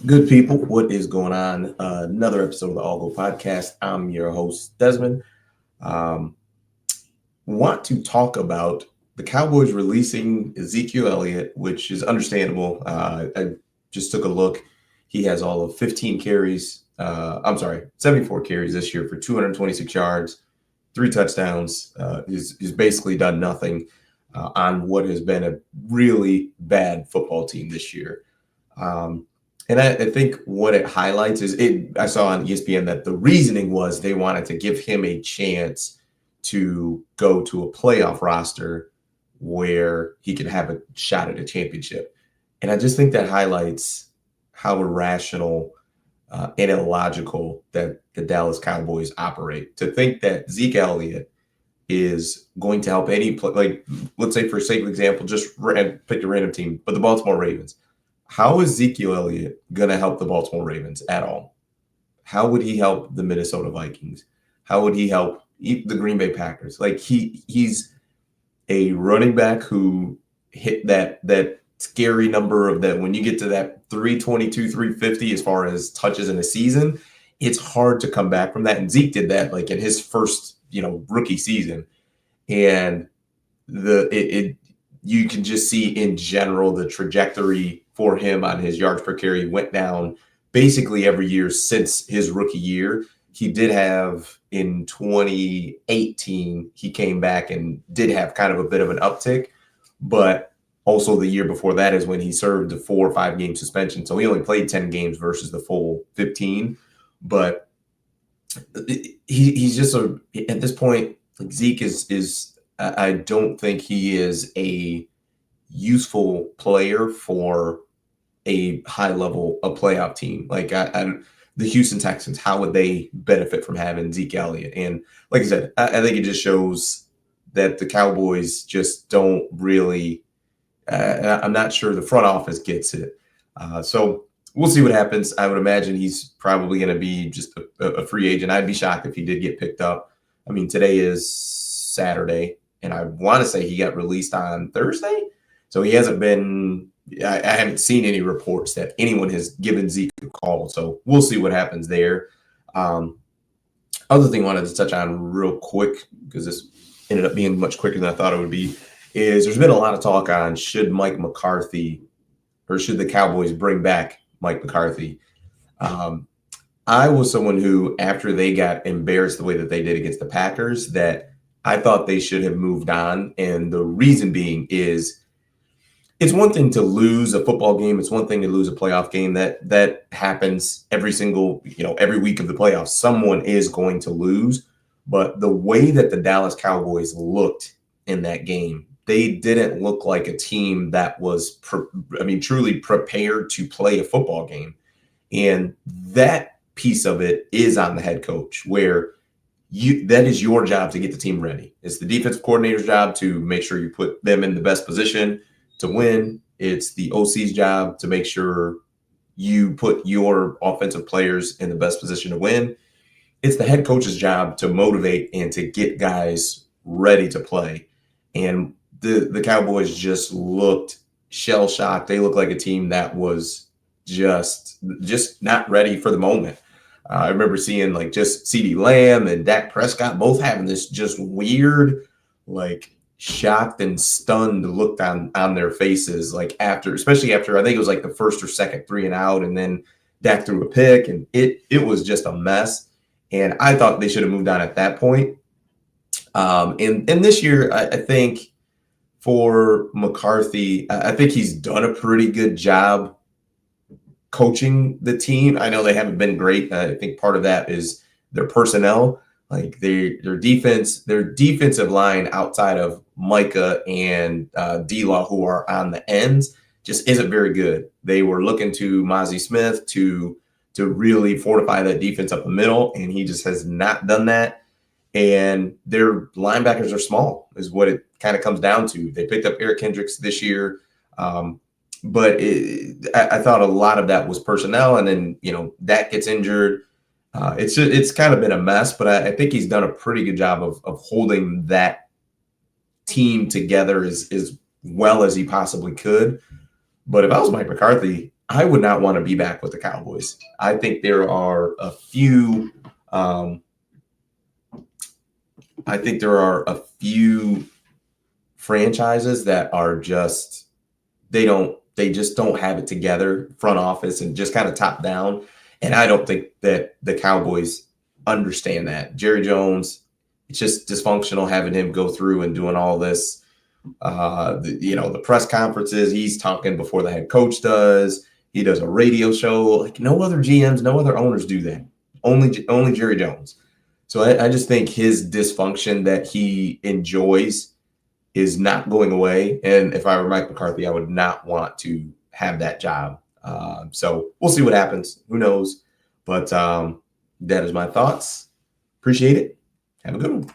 Good people, what is going on? Another episode of the All Go Podcast. I'm your host, Desmond. Um, want to talk about the Cowboys releasing Ezekiel Elliott, which is understandable. I just took a look. He has all of 15 carries. I'm sorry, 74 carries this year for 226 yards, three touchdowns. He's basically done nothing on what has been a really bad football team this year. Um, and I think what it highlights is I saw on ESPN that the reasoning was they wanted to give him a chance to go to a playoff roster where he could have a shot at a championship. And I just think that highlights how irrational and illogical that the Dallas Cowboys operate. To think that Zeke Elliott is going to help any play, like let's say for sake of example, just pick a random team, but the Baltimore Ravens. How is Ezekiel Elliott going to help the Baltimore Ravens at all? How would he help the Minnesota Vikings? How would he help the Green Bay Packers? Like he's a running back who hit that scary number of that when you get to that 322, 350 as far as touches in a season, it's hard to come back from that. And Zeke did that like in his first, rookie season. And you can just see in general the trajectory for him on his yards per carry went down basically every year since his rookie year. He did have in 2018, he came back and did have kind of a bit of an uptick, but also the year before that is when he served a 4 or 5 game suspension. So he only played 10 games versus the full 15. But he's just at this point, like Zeke is I don't think he is a useful player for a high level, a playoff team. Like the Houston Texans, how would they benefit from having Zeke Elliott? And like I said, I think it just shows that the Cowboys just don't really. I'm not sure the front office gets it. So we'll see what happens. I would imagine he's probably going to be just a free agent. I'd be shocked if he did get picked up. I mean, today is Saturday, and I want to say he got released on Thursday. So he hasn't been – I haven't seen any reports that anyone has given Zeke a call. So we'll see what happens there. Other thing I wanted to touch on real quick, because this ended up being much quicker than I thought it would be, is there's been a lot of talk on should Mike McCarthy or should the Cowboys bring back Mike McCarthy. I was someone who, after they got embarrassed the way that they did against the Packers, that I thought they should have moved on. And the reason being is it's one thing to lose a football game. It's one thing to lose a playoff game. That happens every week of the playoffs. Someone is going to lose. But the way that the Dallas Cowboys looked in that game, they didn't look like a team that was, truly prepared to play a football game. And that piece of it is on the head coach, where that is your job to get the team ready. It's the defensive coordinator's job to make sure you put them in the best position to win. It's the OC's job to make sure you put your offensive players in the best position to win. It's the head coach's job to motivate and to get guys ready to play. And the Cowboys just looked shell-shocked. They looked like a team that was just not ready for the moment. I remember seeing like just CeeDee Lamb and Dak Prescott both having this just weird, like shocked and stunned look on their faces, like especially after I think it was like the first or second 3 and out, and then Dak threw a pick, and it was just a mess. And I thought they should have moved on at that point. And this year, I think for McCarthy, I think he's done a pretty good job coaching the team. I know they haven't been great. I think part of that is their personnel, like their defensive line outside of Micah and D-Law, who are on the ends, just isn't very good. They were looking to Mozzie Smith to really fortify that defense up the middle, and he just has not done that. And their linebackers are small, is what it kind of comes down to. They picked up Eric Kendricks this year. But I thought a lot of that was personnel, and then that gets injured. It's kind of been a mess, but I think he's done a pretty good job of holding that team together as well as he possibly could. But if I was Mike McCarthy, I would not want to be back with the Cowboys. I think there are a few. I think there are a few franchises that are just they just don't have it together, front office and just kind of top down. And I don't think that the Cowboys understand that. Jerry Jones, it's just dysfunctional having him go through and doing all this. The press conferences, he's talking before the head coach does. He does a radio show. Like no other GMs, no other owners do that. Only Jerry Jones. So I just think his dysfunction that he enjoys is not going away. And if I were Mike McCarthy, I would not want to have that job. So we'll see what happens. Who knows? But that is my thoughts. Appreciate it. Have a good one.